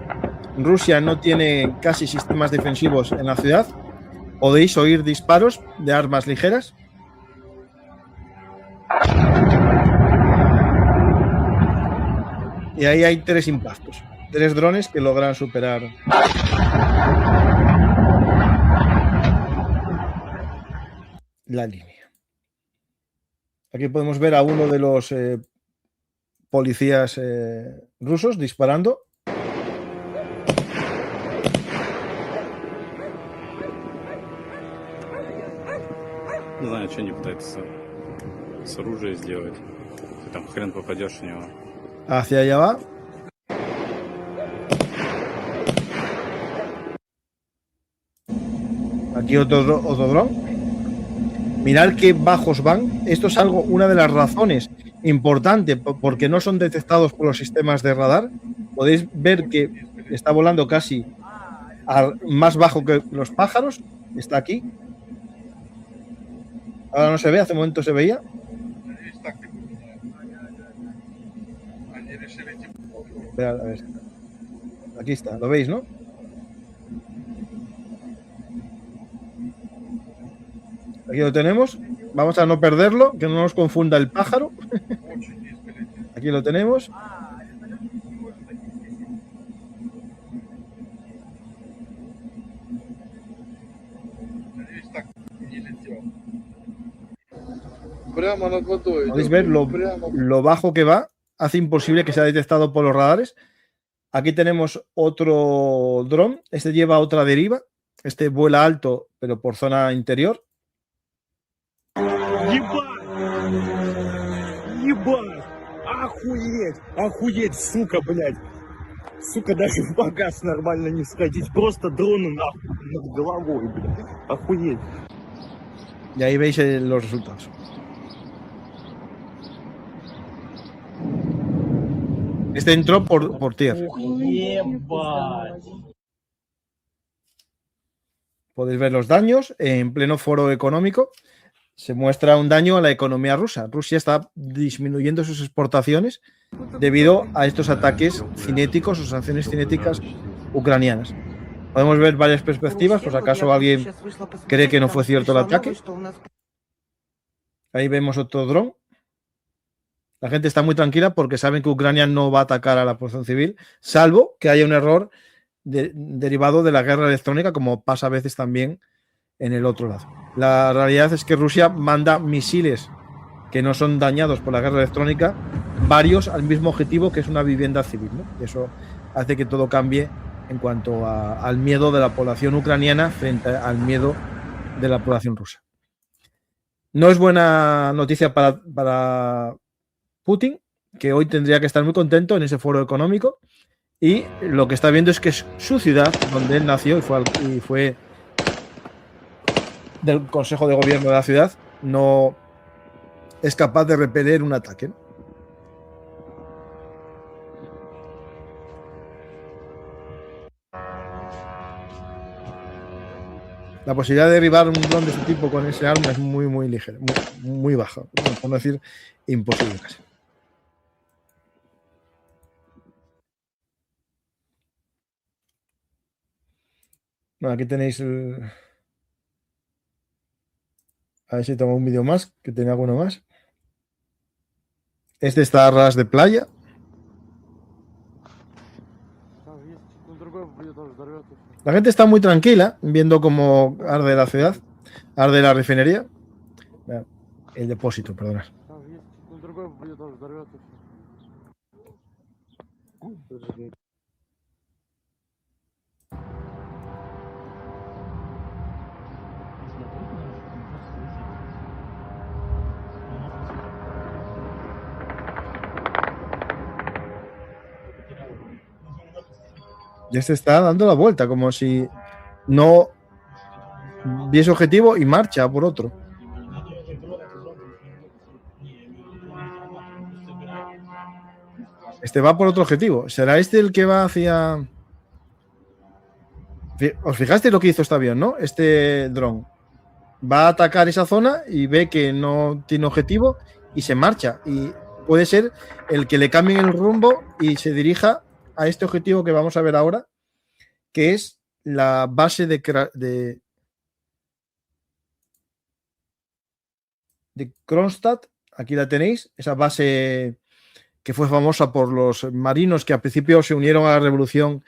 Rusia no tiene casi sistemas defensivos en la ciudad. Podéis oír disparos de armas ligeras. Y ahí hay 3 impactos. 3 drones que logran superar la línea. Aquí podemos ver a uno de los policías rusos disparando. Не знаю, что они пытаются с оружием сделать. Ты там хрен попадешь в него. Hacia allá va. Aquí otro dron. Mirad qué bajos van. Esto es una de las razones importantes porque no son detectados por los sistemas de radar. Podéis ver que está volando casi más bajo que los pájaros. Está aquí. Ahora no se ve, hace un momento se veía. A ver. Aquí está, lo veis, ¿no? Aquí lo tenemos. Vamos a no perderlo, que no nos confunda el pájaro. Aquí lo tenemos. Podéis ver lo bajo que va. Hace imposible que sea detectado por los radares. Aquí tenemos otro dron. Este lleva otra deriva. Este vuela alto, pero por zona interior. Ебать! Охуеть! Охуеть, сука, блядь! Сука, даже в багаж нормально не сходить. Просто дроны нахуй над головой, блядь. Охуеть. Y ahí veis los resultados. Este entró por tierra. Ебать! Podéis ver los daños en pleno foro económico. Se muestra un daño a la economía rusa. Rusia está disminuyendo sus exportaciones debido a estos ataques cinéticos o sanciones cinéticas ucranianas. Podemos ver varias perspectivas, por si acaso alguien cree que no fue cierto el ataque. Ahí vemos otro dron. La gente está muy tranquila porque saben que Ucrania no va a atacar a la población civil, salvo que haya un error derivado de la guerra electrónica, como pasa a veces también en el otro lado. La realidad es que Rusia manda misiles que no son dañados por la guerra electrónica, varios al mismo objetivo, que es una vivienda civil, ¿no? Y eso hace que todo cambie en cuanto al miedo de la población ucraniana frente al miedo de la población rusa. No es buena noticia para Putin, que hoy tendría que estar muy contento en ese foro económico, y lo que está viendo es que es su ciudad, donde él nació y fue del Consejo de Gobierno de la ciudad, no es capaz de repeler un ataque, ¿no? La posibilidad de derribar un dron de este tipo con ese arma es muy, muy ligera, muy baja, por no decir imposible casi. Bueno, aquí tenéis a ver si tengo un vídeo más, que tenía alguno más. Este está a ras de playa. La gente está muy tranquila viendo cómo arde la ciudad, arde la refinería. El depósito, perdonad. Ya se está dando la vuelta, como si no viese objetivo y marcha por otro. Este va por otro objetivo. ¿Será este el que va hacia...? ¿Os fijaste lo que hizo este avión, no? Este dron. va a atacar esa zona y ve que no tiene objetivo y se marcha. Y puede ser el que le cambien el rumbo y se dirija a este objetivo que vamos a ver ahora, que es la base de Kronstadt. Aquí la tenéis, esa base que fue famosa por los marinos que al principio se unieron a la revolución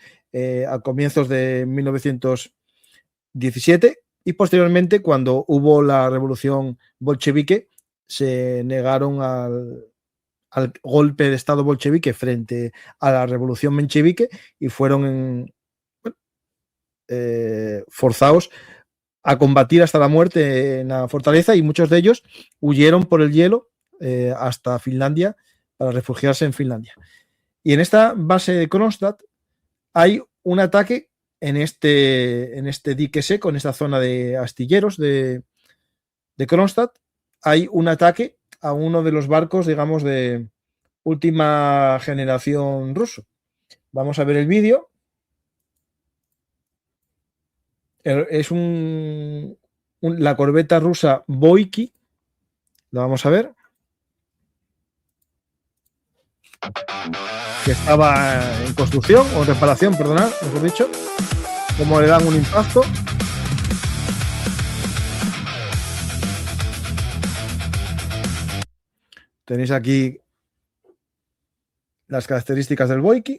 a comienzos de 1917 y posteriormente, cuando hubo la revolución bolchevique, se negaron al golpe de Estado bolchevique frente a la revolución menchevique y fueron forzados a combatir hasta la muerte en la fortaleza, y muchos de ellos huyeron por el hielo hasta Finlandia para refugiarse en Finlandia. Y en esta base de Kronstadt hay un ataque en este dique seco, en esta zona de astilleros de Kronstadt. Hay un ataque a uno de los barcos, digamos, de última generación ruso. Vamos a ver el vídeo. Es la corbeta rusa Boyki. Lo vamos a ver. Que estaba en construcción o en reparación, perdonad, mejor dicho. Como le dan un impacto. Tenéis aquí las características del Boyki.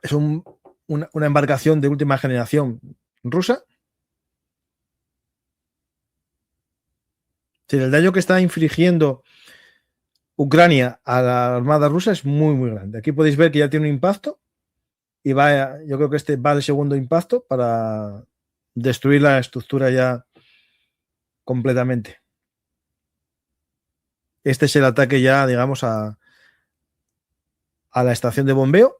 Es una embarcación de última generación rusa. Sí, el daño que está infligiendo Ucrania a la armada rusa es muy, muy grande. Aquí podéis ver que ya tiene un impacto y yo creo que este va al segundo impacto para destruir la estructura ya completamente. Este es el ataque ya, digamos, a la estación de bombeo.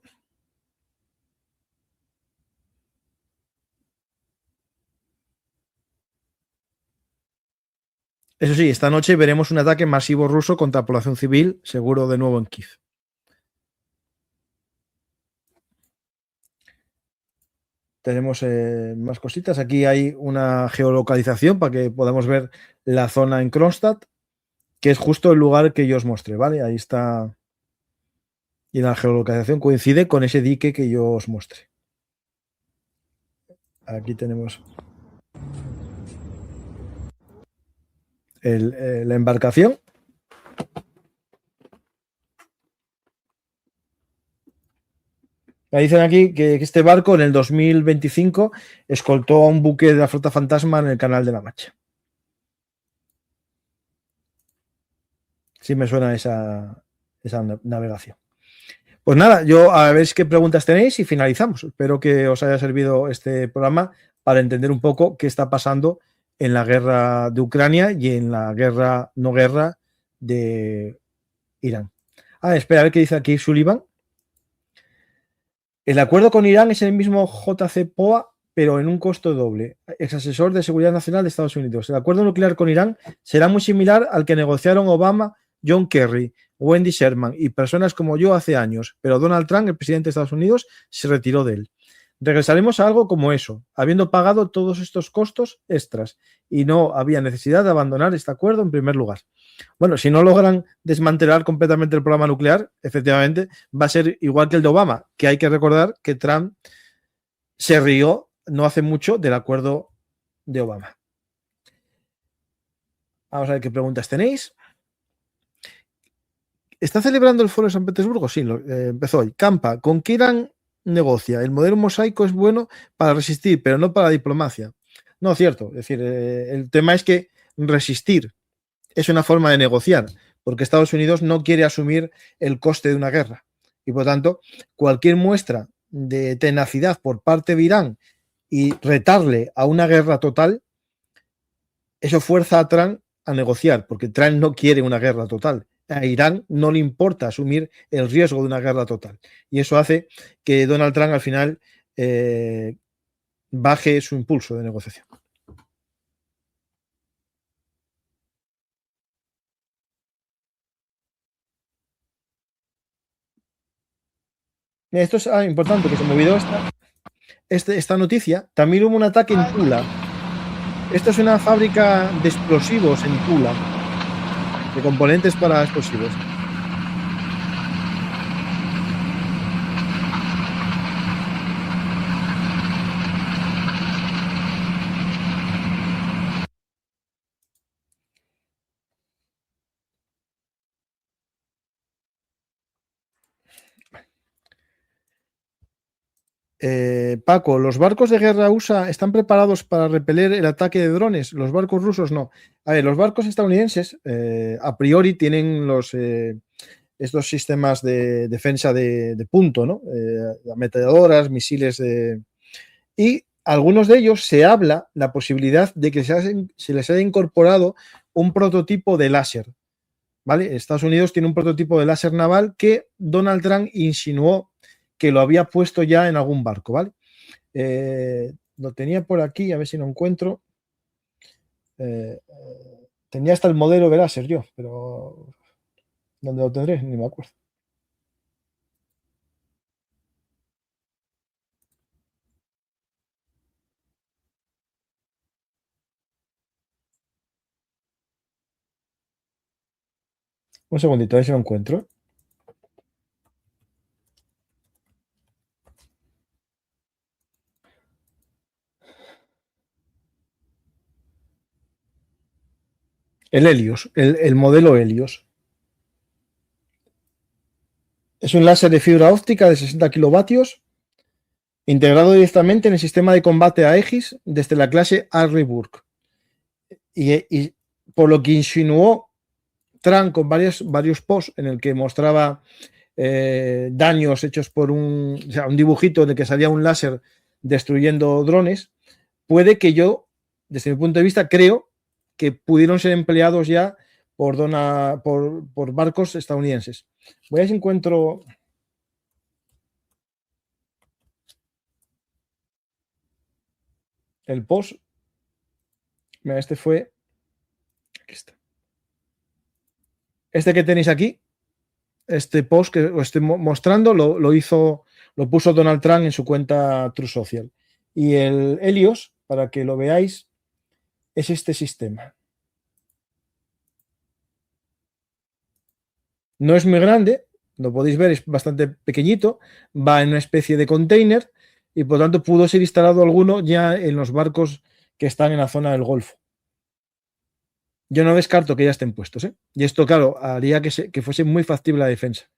Eso sí, esta noche veremos un ataque masivo ruso contra población civil, seguro de nuevo en Kiev. Tenemos más cositas. Aquí hay una geolocalización para que podamos ver la zona en Kronstadt, que es justo el lugar que yo os mostré, ¿vale? Ahí está. Y la geolocalización coincide con ese dique que yo os mostré. Aquí tenemos la embarcación. Dicen aquí que este barco en el 2025 escoltó a un buque de la flota fantasma en el Canal de la Mancha. Sí me suena esa navegación. Pues nada, yo a ver qué preguntas tenéis y finalizamos. Espero que os haya servido este programa para entender un poco qué está pasando en la guerra de Ucrania y en la guerra no guerra de Irán. Espera, a ver qué dice aquí Sullivan. El acuerdo con Irán es el mismo JCPOA, pero en un costo doble. Ex asesor de Seguridad Nacional de Estados Unidos. El acuerdo nuclear con Irán será muy similar al que negociaron Obama, John Kerry, Wendy Sherman y personas como yo hace años, pero Donald Trump, el presidente de Estados Unidos, se retiró de él. Regresaremos a algo como eso, habiendo pagado todos estos costos extras, y no había necesidad de abandonar este acuerdo en primer lugar. Bueno, si no logran desmantelar completamente el programa nuclear, efectivamente va a ser igual que el de Obama, que hay que recordar que Trump se rió no hace mucho del acuerdo de Obama. Vamos a ver qué preguntas tenéis. ¿Está celebrando el foro de San Petersburgo? Sí, empezó hoy. Campa, ¿con qué Irán negocia? El modelo mosaico es bueno para resistir, pero no para la diplomacia. No, cierto. Es decir, el tema es que resistir es una forma de negociar, porque Estados Unidos no quiere asumir el coste de una guerra. Y por tanto, cualquier muestra de tenacidad por parte de Irán y retarle a una guerra total, eso fuerza a Trump a negociar, porque Trump no quiere una guerra total. A Irán no le importa asumir el riesgo de una guerra total. Y eso hace que Donald Trump al final baje su impulso de negociación. Esto es importante, que se me olvidó esta noticia. También hubo un ataque en Tula. Esto es una fábrica de explosivos en Tula, de componentes para explosivos. Paco, ¿los barcos de guerra USA están preparados para repeler el ataque de drones? Los barcos rusos no. A ver, los barcos estadounidenses a priori tienen estos sistemas de defensa de punto, ¿no? Ametralladoras, misiles y algunos de ellos se habla la posibilidad de que se les haya incorporado un prototipo de láser. ¿Vale? Estados Unidos tiene un prototipo de láser naval que Donald Trump insinuó que lo había puesto ya en algún barco, ¿vale? Lo tenía por aquí, a ver si lo encuentro. Tenía hasta el modelo de láser yo, pero ¿dónde lo tendré? Ni me acuerdo. Un segundito, a ver si lo encuentro. El Helios, el modelo Helios. Es un láser de fibra óptica de 60 kilovatios integrado directamente en el sistema de combate Aegis desde la clase Arleigh Burke. Y por lo que insinuó Trump con varios posts en el que mostraba daños hechos por un dibujito en el que salía un láser destruyendo drones, puede que yo, desde mi punto de vista, creo que pudieron ser empleados ya por barcos estadounidenses. Voy a ver si encuentro el post. Mira, este fue. Aquí está. Este que tenéis aquí, este post que os estoy mostrando, lo puso Donald Trump en su cuenta Truth Social. Y el Helios, para que lo veáis, es este sistema. No es muy grande, lo podéis ver, es bastante pequeñito, va en una especie de container y por tanto pudo ser instalado alguno ya en los barcos que están en la zona del Golfo. Yo no descarto que ya estén puestos, ¿eh? Y esto, claro, haría que fuese muy factible la defensa.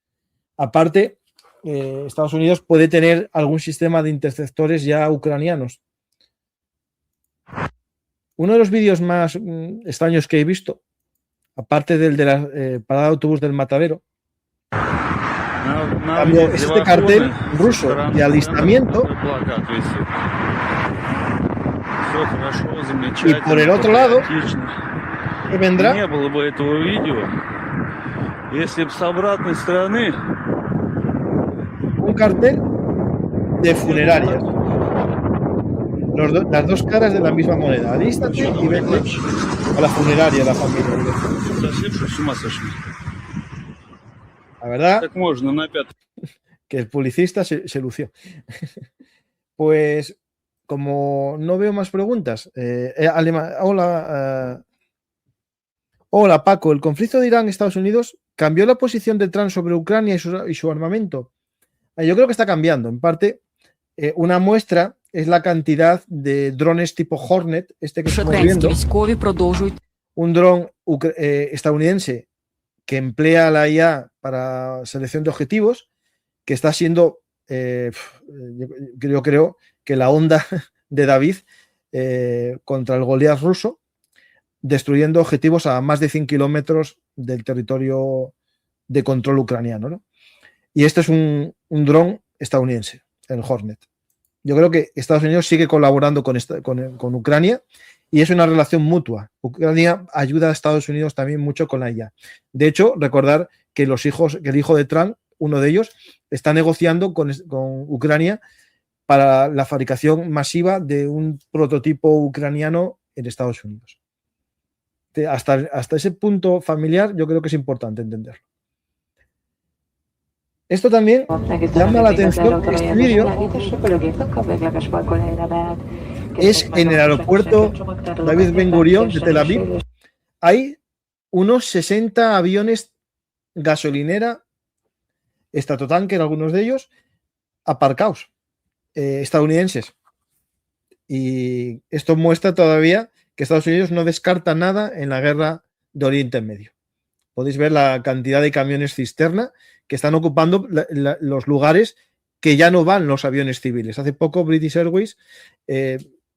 Aparte, Estados Unidos puede tener algún sistema de interceptores ya ucranianos. Uno de los vídeos más extraños que he visto, aparte del de la parada de autobús del Matadero, es este cartel ruso de alistamiento. Y por el otro lado, que vendrá un cartel de funerarias. Las dos caras de la misma moneda. Alístate y vete a la funeraria, a la familia. La verdad que el publicista se lució. Pues, como no veo más preguntas, hola Paco, ¿el conflicto de Irán-Estados Unidos cambió la posición de Trump sobre Ucrania y su armamento? Yo creo que está cambiando. En parte, una muestra es la cantidad de drones tipo Hornet, este que estamos viendo, un dron estadounidense que emplea la IA para selección de objetivos, que está siendo, yo creo que la onda de David contra el Goliat ruso, destruyendo objetivos a más de 100 kilómetros del territorio de control ucraniano, ¿no? Y este es un dron estadounidense, el Hornet. Yo creo que Estados Unidos sigue colaborando con Ucrania y es una relación mutua. Ucrania ayuda a Estados Unidos también mucho con la IA. De hecho, recordar que el hijo de Trump, uno de ellos, está negociando con Ucrania para la fabricación masiva de un prototipo ucraniano en Estados Unidos. Hasta ese punto familiar yo creo que es importante entenderlo. Esto también llama la atención, este vídeo, es en el aeropuerto David Ben Gurion de Tel Aviv. Hay unos 60 aviones gasolinera, Stratotanker, algunos de ellos, aparcados, estadounidenses. Y esto muestra todavía que Estados Unidos no descarta nada en la guerra de Oriente Medio. Podéis ver la cantidad de camiones cisterna que están ocupando los lugares que ya no van los aviones civiles. Hace poco British Airways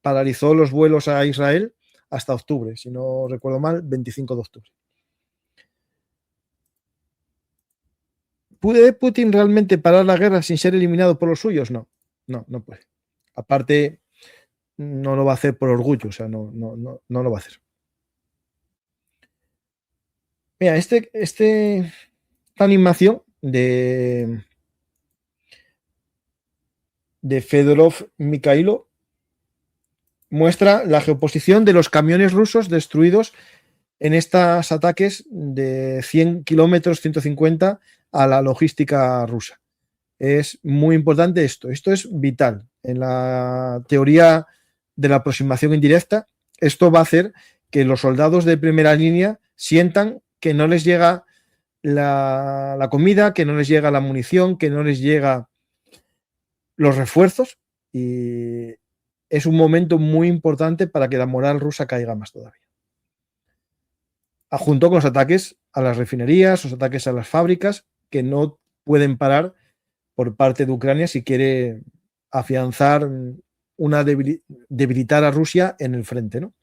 paralizó los vuelos a Israel hasta octubre, si no recuerdo mal, 25 de octubre. ¿Puede Putin realmente parar la guerra sin ser eliminado por los suyos? No puede. Aparte, no lo va a hacer por orgullo, o sea, no lo va a hacer. Mira, esta animación de Fedorov Mikhailo muestra la geoposición de los camiones rusos destruidos en estos ataques de 100 kilómetros, 150 a la logística rusa. Es muy importante esto. Esto es vital. En la teoría de la aproximación indirecta, esto va a hacer que los soldados de primera línea sientan que no les llega la comida, que no les llega la munición, que no les llega los refuerzos, y es un momento muy importante para que la moral rusa caiga más todavía. Junto con los ataques a las refinerías, los ataques a las fábricas, que no pueden parar por parte de Ucrania si quiere afianzar debilitar a Rusia en el frente, ¿no?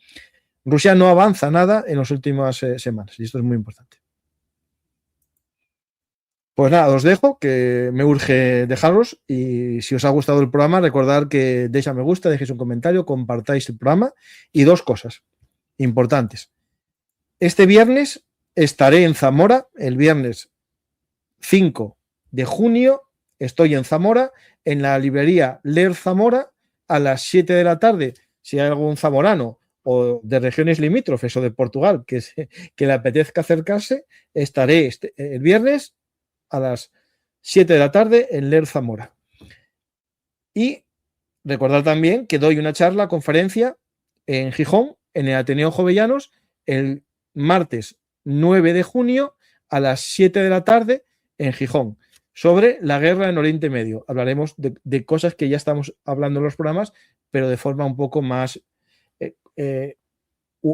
Rusia no avanza nada en las últimas semanas y esto es muy importante. Pues nada, os dejo, que me urge dejaros, y si os ha gustado el programa, recordad que deis a me gusta, dejéis un comentario, compartáis el programa. Y dos cosas importantes. Este viernes estaré en Zamora, el viernes 5 de junio, estoy en Zamora, en la librería Leer Zamora, a las 7 de la tarde. Si hay algún zamorano o de regiones limítrofes o de Portugal que le apetezca acercarse, estaré el viernes a las 7 de la tarde en Leer Zamora. Y recordad también que doy una conferencia en Gijón, en el Ateneo Jovellanos, el martes 9 de junio a las 7 de la tarde en Gijón, sobre la guerra en Oriente Medio. Hablaremos de cosas que ya estamos hablando en los programas, pero de forma un poco más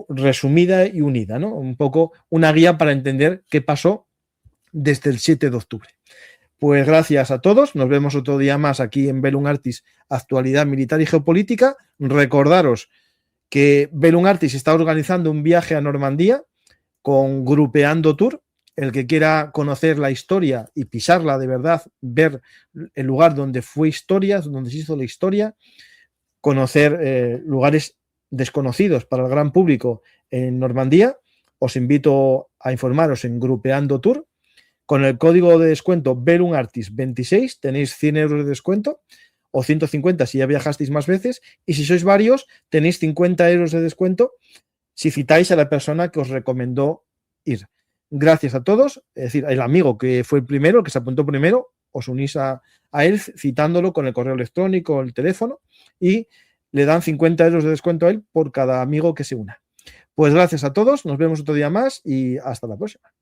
resumida y unida, ¿no? Un poco una guía para entender qué pasó desde el 7 de octubre. Pues gracias a todos, nos vemos otro día más aquí en Bellum Artis, actualidad militar y geopolítica. Recordaros que Bellum Artis está organizando un viaje a Normandía con Grupeando Tour. El que quiera conocer la historia y pisarla de verdad, ver el lugar donde fue historia, donde se hizo la historia, conocer lugares desconocidos para el gran público en Normandía, os invito a informaros en Grupeando Tour. Con el código de descuento BellumArtis26 tenéis 100 euros de descuento, o 150 si ya viajasteis más veces, y si sois varios tenéis 50 euros de descuento si citáis a la persona que os recomendó ir. Gracias a todos, es decir, el amigo que fue el primero, que se apuntó primero, os unís a él citándolo con el correo electrónico o el teléfono y le dan 50 euros de descuento a él por cada amigo que se una. Pues gracias a todos, nos vemos otro día más y hasta la próxima.